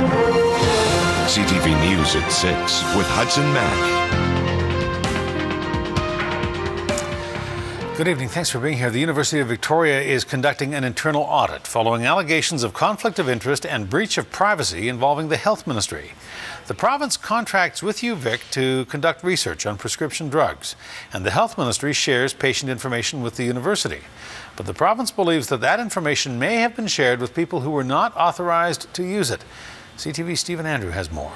CTV News at 6 with Hudson Mack. Good evening. Thanks for being here. The University of Victoria is conducting an internal audit following allegations of conflict of interest and breach of privacy involving the Health Ministry. The province contracts with UVic to conduct research on prescription drugs, and the Health Ministry shares patient information with the university. But the province believes that that information may have been shared with people who were not authorized to use it. CTV's Stephen Andrew has more.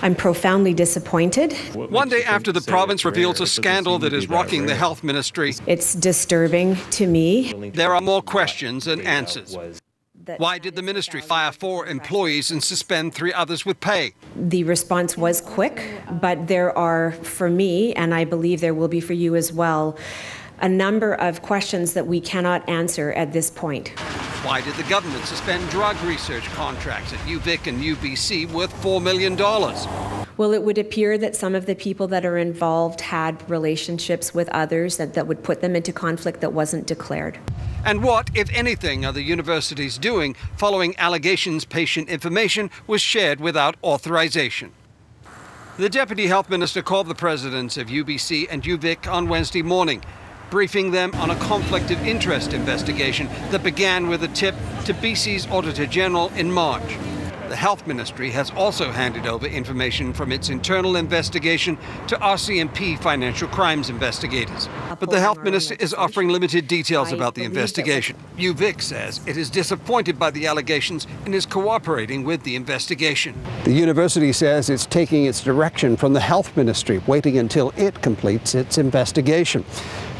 I'm profoundly disappointed. One day after the province reveals a scandal that is rocking the Health Ministry, It's disturbing to me. there are more questions than answers. Why did the ministry fire 4 employees and suspend 3 others with pay? The response was quick, but there are, for me, and I believe there will be for you as well, a number of questions that we cannot answer at this point. Why did the government suspend drug research contracts at UVic and UBC worth $4 million? Well, it would appear that some of the people that are involved had relationships with others that would put them into conflict that wasn't declared. And what, if anything, are the universities doing following allegations patient information was shared without authorization? The Deputy Health Minister called the presidents of UBC and UVic on Wednesday morning, briefing them on a conflict of interest investigation that began with a tip to B.C.'s Auditor General in March. The Health Ministry has also handed over information from its internal investigation to RCMP Financial Crimes Investigators. But the Health Minister is offering limited details about the investigation. UVic says it is disappointed by the allegations and is cooperating with the investigation. The university says it's taking its direction from the Health Ministry, waiting until it completes its investigation.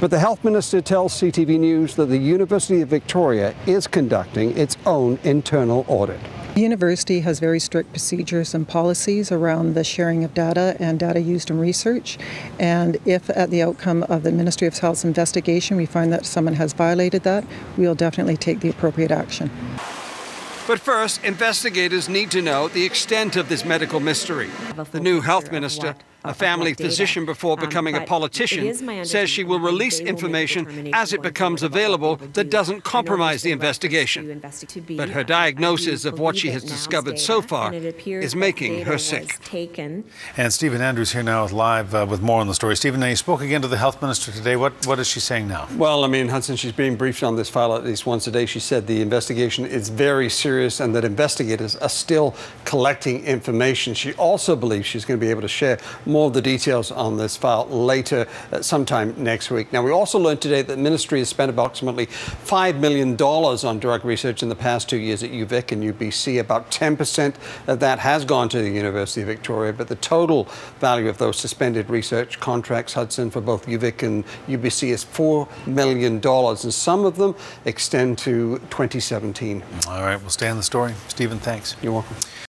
But the Health Minister tells CTV News that the University of Victoria is conducting its own internal audit. The university has very strict procedures and policies around the sharing of data and data used in research. And if at the outcome of the Ministry of Health's investigation we find that someone has violated that, we will definitely take the appropriate action. But first, investigators need to know the extent of this medical mystery. The new health minister, a family physician before becoming a politician, says she will release information as it becomes available that doesn't compromise the investigation. But her diagnosis of what she has discovered so far is making her sick. And Stephen Andrews here now live with more on the story. Stephen, now you spoke again to the Health Minister today. What is she saying now? Well, I mean, Hudson, she's being briefed on this file at least once a day. She said the investigation is very serious and that investigators are still collecting information. She also believes she's going to be able to share more of the details on this file later, sometime next week. Now, we also learned today that the ministry has spent approximately $5 million on drug research in the past 2 years at UVic and UBC. About 10% of that has gone to the University of Victoria, but the total value of those suspended research contracts, Hudson, for both UVic and UBC is $4 million, and some of them extend to 2017. All right, we'll stay on the story. Stephen, thanks. You're welcome.